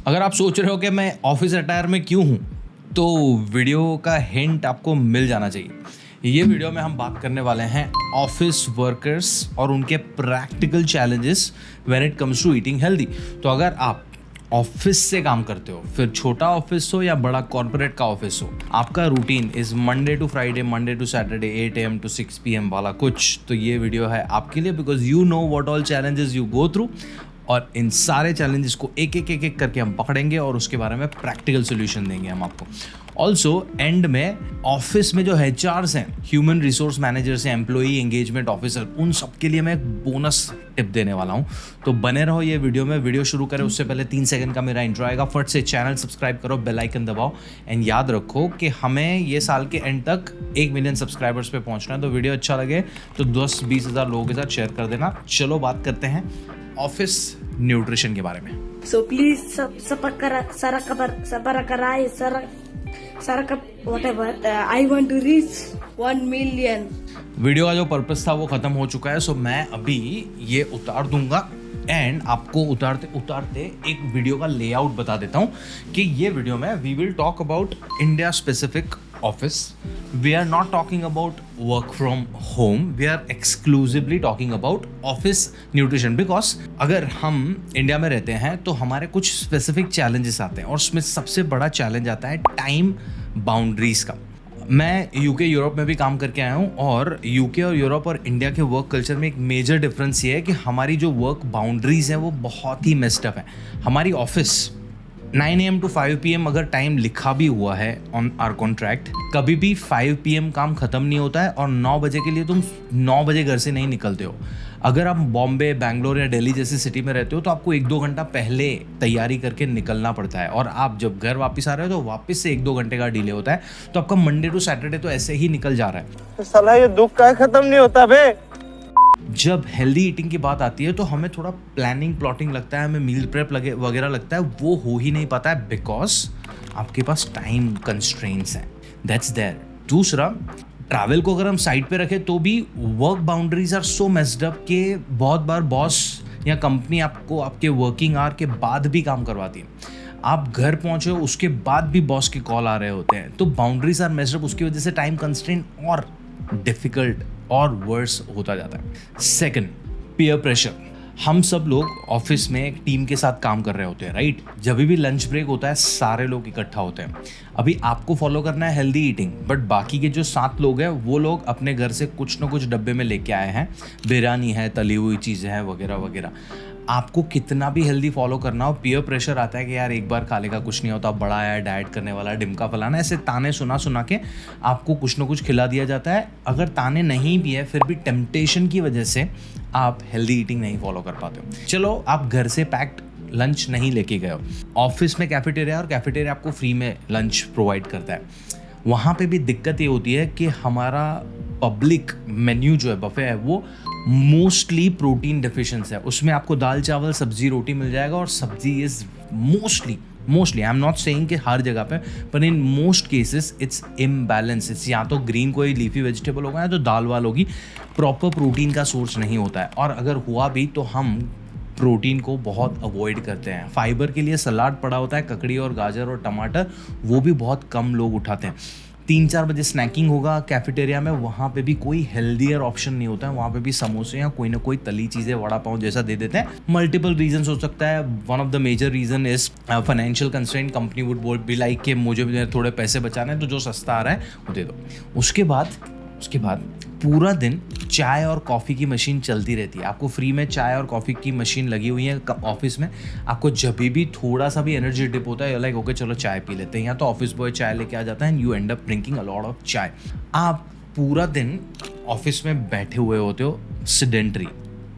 अगर आप सोच रहे हो कि मैं ऑफिस अटायर में क्यों हूँ, तो वीडियो का हिंट आपको मिल जाना चाहिए। ये वीडियो में हम बात करने वाले हैं ऑफिस वर्कर्स और उनके practical challenges when it comes to eating healthy. तो अगर आप ऑफिस से काम करते हो, फिर छोटा ऑफिस हो या बड़ा कॉर्पोरेट का ऑफिस हो, आपका routine is Monday to Friday, Monday to Saturday 8 AM to 6 PM वाला कुछ, तो ये वीडियो है आपके लिए, because you know what all challenges you go through. और इन सारे चैलेंजेस को एक एक करके हम पकड़ेंगे और उसके बारे में प्रैक्टिकल सोल्यूशन देंगे हम आपको। ऑल्सो एंड में ऑफिस में जो HRs हैं, ह्यूमन रिसोर्स मैनेजर्स हैं, एम्प्लॉई एंगेजमेंट ऑफिसर, उन सब के लिए मैं एक बोनस टिप देने वाला हूँ। तो बने रहो ये वीडियो में। वीडियो शुरू करें उससे पहले 3 सेकंड का मेरा इंट्रो आएगा। फट से चैनल सब्सक्राइब करो, बेल आइकन दबाओ एंड याद रखो कि हमें ये साल के एंड तक 1 मिलियन सब्सक्राइबर्स पे पहुंचना है। तो वीडियो अच्छा लगे तो 10-20 हज़ार लोगों के साथ शेयर कर देना। चलो बात करते हैं ऑफिस न्यूट्रिशन के बारे में। So please whatever. I want to reach 1 million. Video का जो पर्पस था वो खत्म हो चुका है, सो मैं अभी ये उतार दूंगा एंड आपको उतारते उतारते एक वीडियो का लेआउट बता देता हूँ कि ये वीडियो में we will talk about India specific office. We are not talking about work from home, we are exclusively talking about office nutrition. Because अगर हम इंडिया में रहते हैं तो हमारे कुछ स्पेसिफिक चैलेंजेस आते हैं और उसमें सबसे बड़ा चैलेंज आता है टाइम बाउंड्रीज का। मैं यूके यूरोप में भी काम करके आया हूँ और यूके और यूरोप और इंडिया के वर्क कल्चर में एक मेजर डिफरेंस ये है कि हमारी जो वर्क बाउंड्रीज हैं वो बहुत ही मेस्ड अप है। हमारी ऑफिस 9 AM to 5 PM अगर टाइम लिखा भी हुआ है ऑन आवर कॉन्ट्रैक्ट, कभी भी 5 PM काम खत्म नहीं होता है और 9 बजे के लिए तुम 9 बजे घर से नहीं निकलते हो। अगर आप बॉम्बे, बैंगलोर या दिल्ली जैसी सिटी में रहते हो तो आपको 1-2 घंटा पहले तैयारी करके निकलना पड़ता है और आप जब घर वापस आ रहे हो तो वापस से 1-2 घंटे का डिले होता है। तो आपका मंडे टू सैटरडे तो ऐसे ही निकल जा रहा है। तो साला ये दुख का खत्म नहीं होता बे। जब हेल्दी ईटिंग की बात आती है तो हमें थोड़ा प्लानिंग प्लॉटिंग लगता है, हमें मील प्रेप वगैरह लगता है, वो हो ही नहीं पाता है बिकॉज आपके पास टाइम कंस्ट्रेंट्स हैं। That's there. दूसरा, ट्रैवल को अगर हम साइड पे रखें तो भी work boundaries are so messed up कि बहुत बार बॉस या कंपनी आपको आपके वर्किंग आवर के बाद भी काम करवाती है। आप घर पहुंचे हो उसके बाद भी बॉस के कॉल आ रहे होते हैं, तो बाउंड्रीज आर मेस्ड अप। उसकी वजह से टाइम कंस्ट्रेंट और डिफिकल्ट और वर्स होता जाता है। Second, peer pressure. हम सब लोग ऑफिस में एक टीम के साथ काम कर रहे होते हैं, राइट? जब भी लंच ब्रेक होता है सारे लोग इकट्ठा होते हैं। अभी आपको फॉलो करना है हेल्दी ईटिंग, बट बाकी के जो 7 लोग हैं वो लोग अपने घर से कुछ ना कुछ डब्बे में लेके आए हैं। बिरयानी है, तली हुई चीज़ें हैं वगैरह वगैरह। आपको कितना भी हेल्दी फॉलो करना हो, पीयर प्रेशर आता है कि यार एक बार खाने का कुछ नहीं होता, बड़ा है, डाइट करने वाला, डिमका फलाना, ऐसे ताने सुना के आपको कुछ ना कुछ खिला दिया जाता है। अगर ताने नहीं भी है फिर भी टेम्पटेशन की वजह से आप हेल्दी ईटिंग नहीं फॉलो कर पाते हो। चलो आप घर से पैक्ड लंच नहीं लेके गए हो, ऑफिस में कैफेटेरिया और कैफेटेरिया आपको फ्री में लंच प्रोवाइड करता है। वहाँ पे भी दिक्कत ये होती है कि हमारा पब्लिक मेन्यू जो है, बफे है, वो मोस्टली प्रोटीन डिफिशिएंसी है। उसमें आपको दाल चावल सब्जी रोटी मिल जाएगा और सब्जी is mostly I am not saying कि हर जगह पे, पर in most cases it's imbalance. It's या तो ग्रीन कोई लीफी वेजिटेबल होगा या तो दाल वाल होगी। प्रॉपर प्रोटीन का सोर्स नहीं होता है और अगर हुआ भी तो हम प्रोटीन को बहुत अवॉइड करते हैं। फाइबर के लिए सलाद पड़ा होता है, ककड़ी और गाजर और टमाटर, वो भी बहुत कम लोग उठाते हैं। 3-4 बजे स्नैकिंग होगा कैफेटेरिया में, वहाँ पे भी कोई हेल्दियर ऑप्शन नहीं होता है। वहाँ पे भी समोसे या कोई ना कोई तली चीज़ें, वड़ा पाव जैसा दे देते हैं। मल्टीपल रीजंस हो सकता है। One of the major reason is financial constraint. Company would बोल बी लाइक कि मुझे थोड़े पैसे बचाने हैं तो जो सस्ता आ रहा है वो दे दो। उसके बाद पूरा दिन चाय और कॉफ़ी की मशीन चलती रहती है। आपको फ्री में चाय और कॉफ़ी की मशीन लगी हुई है ऑफिस में। आपको जब भी थोड़ा सा भी एनर्जी डिप होता है, लाइक ओके चलो चाय पी लेते हैं, या तो ऑफिस बॉय चाय लेके आ जाता है and you and up drinking a lot of चाय। आप पूरा दिन ऑफिस में बैठे हुए होते हो सिडेंटरी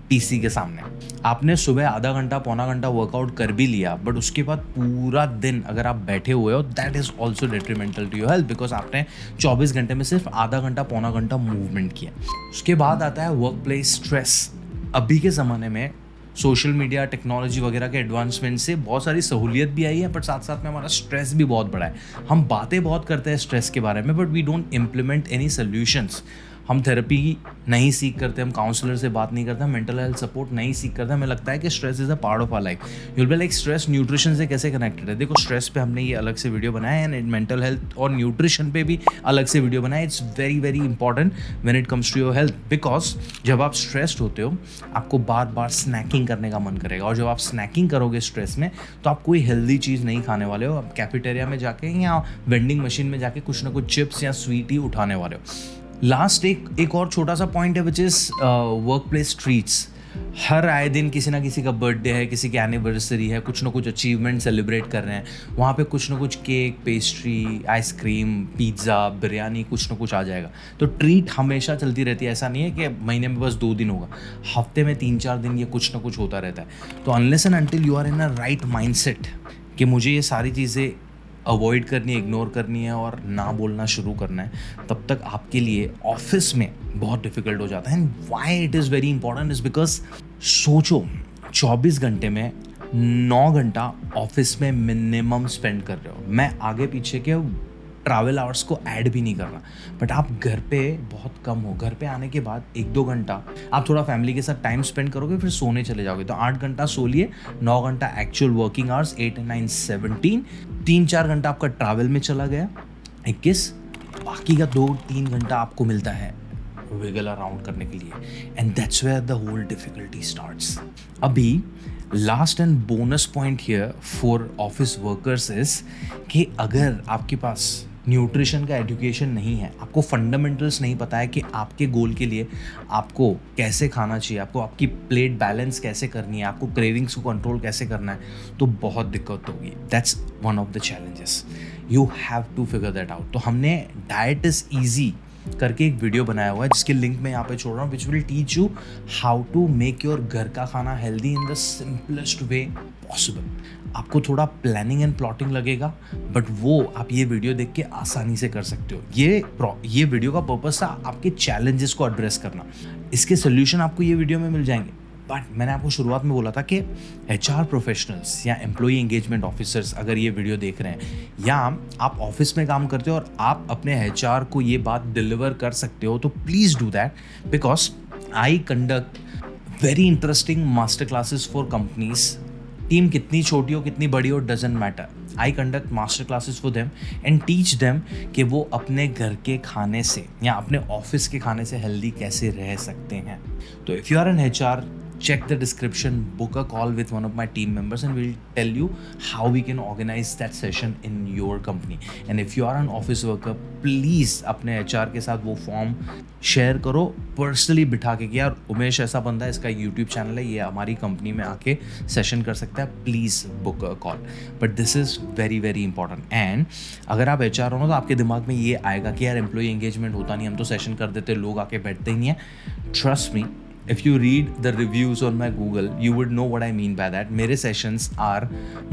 पीसी के सामने। आपने सुबह आधा घंटा पौना घंटा वर्कआउट कर भी लिया, बट उसके बाद पूरा दिन अगर आप बैठे हुए हो, that is also detrimental to your health, because आपने 24 घंटे में सिर्फ आधा घंटा पौना घंटा मूवमेंट किया। उसके बाद आता है वर्क प्लेस स्ट्रेस। अभी के ज़माने में सोशल मीडिया, टेक्नोलॉजी वगैरह के एडवांसमेंट से बहुत सारी सहूलियत भी आई है, बट साथ साथ में हमारा स्ट्रेस भी बहुत बड़ा है। हम बातें बहुत करते हैं स्ट्रेस के बारे में, but we don't implement any solutions. हम थेरेपी नहीं सीख करते, हम काउंसलर से बात नहीं करते, हम मेंटल हेल्थ सपोर्ट नहीं सीख करते, हमें लगता है कि stress is a part of our life. You'll be like stress nutrition से कैसे कनेक्टेड है? देखो, स्ट्रेस पे हमने ये अलग से वीडियो बनाया है एंड मेंटल हेल्थ और न्यूट्रिशन पे भी अलग से वीडियो बनाया है। It's very very important when it comes to your health, because जब आप स्ट्रेस्ड होते हो आपको बार बार स्नैकिंग करने का मन करेगा, और जब आप स्नैकिंग करोगे स्ट्रेस में तो आप कोई हेल्दी चीज़ नहीं खाने वाले हो। आप कैफेटेरिया में जाके या वेंडिंग मशीन में जाके कुछ ना कुछ चिप्स या स्वीट ही उठाने वाले हो। लास्ट एक और छोटा सा पॉइंट है, which is workplace treats. हर आए दिन किसी ना किसी का बर्थडे है, किसी की एनिवर्सरी है, कुछ ना कुछ अचीवमेंट सेलिब्रेट कर रहे हैं, वहाँ पे कुछ ना कुछ cake, pastry, ice cream, pizza, biryani, कुछ ना कुछ आ जाएगा। तो ट्रीट हमेशा चलती रहती है, ऐसा नहीं है कि महीने में बस 2 दिन होगा, हफ्ते में 3-4 दिन ये कुछ ना कुछ होता रहता है। तो unless and until you are in a right mindset कि मुझे ये सारी चीज़ें अवॉइड करनी है, इग्नोर करनी है और ना बोलना शुरू करना है, तब तक आपके लिए ऑफिस में बहुत डिफिकल्ट हो जाता है। And why it is very important is because सोचो 24 घंटे में 9 घंटा ऑफिस में मिनिमम स्पेंड कर रहे हो। मैं आगे पीछे के ट्रैवल आवर्स को ऐड भी नहीं कर रहा, बट आप घर पे बहुत कम हो। घर पे आने के बाद 1-2 घंटा आप थोड़ा फैमिली के साथ टाइम स्पेंड करोगे, फिर सोने चले जाओगे। तो 8 घंटा सो लिए, 9 घंटा एक्चुअल वर्किंग आवर्स, 8 and 9 17, 3-4 घंटा आपका ट्रैवल में चला गया, 21, बाकी का 2-3 घंटा आपको मिलता है विगल अराउंड करने के लिए। And that's where the whole difficulty starts. अभी last and bonus point here for office workers is कि अगर आपके पास न्यूट्रिशन का एजुकेशन नहीं है, आपको फंडामेंटल्स नहीं पता है कि आपके गोल के लिए आपको कैसे खाना चाहिए, आपको आपकी प्लेट बैलेंस कैसे करनी है, आपको क्रेविंग्स को कंट्रोल कैसे करना है, तो बहुत दिक्कत होगी। That's one of the challenges, you have to figure that out. तो हमने डाइट इज़ ईजी करके एक वीडियो बनाया हुआ है, जिसके लिंक मैं यहाँ पे छोड़ रहा हूँ, which will teach you how to make your घर का खाना healthy in the simplest way possible. आपको थोड़ा प्लानिंग एंड प्लॉटिंग लगेगा, बट वो आप ये वीडियो देख के आसानी से कर सकते हो। ये वीडियो का पर्पस था आपके चैलेंजेस को एड्रेस करना। इसके सोल्यूशन आपको ये वीडियो में मिल जाएंगे। बट मैंने आपको शुरुआत में बोला था कि HR प्रोफेशनल्स या एम्प्लॉई एंगेजमेंट ऑफिसर्स अगर ये वीडियो देख रहे हैं, या आप ऑफिस में काम करते हो और आप अपने HR को ये बात डिलीवर कर सकते हो, तो please do that, because I conduct very interesting master classes for companies. Team कितनी छोटी हो कितनी बड़ी हो, doesn't matter. I conduct master classes for them and teach them कि वो अपने घर के खाने से या अपने ऑफिस के खाने से हेल्दी कैसे रह सकते हैं। तो if you are an HR, check the description, book a call with one of my team members and we'll tell you how we can organize that session in your company. And if you are an office worker, please अपने HR के साथ वो form share करो personally बिठा के कि यार उमेश ऐसा बंदा है, इसका यूट्यूब चैनल है, ये हमारी कंपनी में आके सेशन कर सकता है, please book a call. But this is very very important. And अगर आप HR हो ना, तो आपके दिमाग में ये आएगा कि यार एम्प्लॉई एंगेजमेंट होता नहीं, हम तो सेशन कर देते, लोग आके बैठते ही नहीं है। Trust me, if you read the reviews on my Google, you would know what I mean by that. मेरे sessions are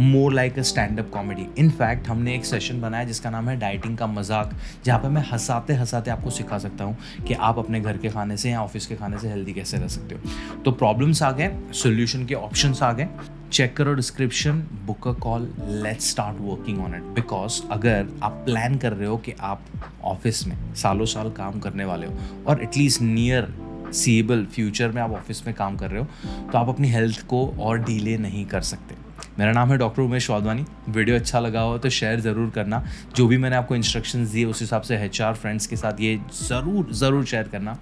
more like a stand-up comedy. In fact, हमने एक सेशन बनाया जिसका नाम है डाइटिंग का मजाक, जहाँ पे मैं हंसाते हंसाते आपको सिखा सकता हूँ कि आप अपने घर के खाने से या ऑफिस के खाने से हेल्दी कैसे रह सकते हो। तो प्रॉब्लम्स आ गए, सोल्यूशन के ऑप्शंस आ गए, चेक करो description, book a call, let's start working on it. Because अगर आप प्लान कर रहे हो कि आप ऑफिस में सालों साल काम करने वाले हो और एटलीस्ट नियर सीएबल फ्यूचर में आप ऑफिस में काम कर रहे हो, तो आप अपनी हेल्थ को और डिले नहीं कर सकते। मेरा नाम है डॉक्टर उमेश वाधवानी। वीडियो अच्छा लगा हो तो शेयर ज़रूर करना। जो भी मैंने आपको इंस्ट्रक्शंस दिए उस हिसाब से HR फ्रेंड्स के साथ ये ज़रूर शेयर करना।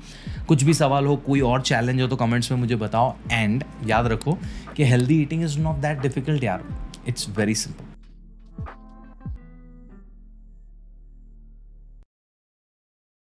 कुछ भी सवाल हो, कोई और चैलेंज हो तो कमेंट्स में मुझे बताओ। एंड याद रखो कि healthy eating is not that difficult यार, इट्स वेरी सिंपल।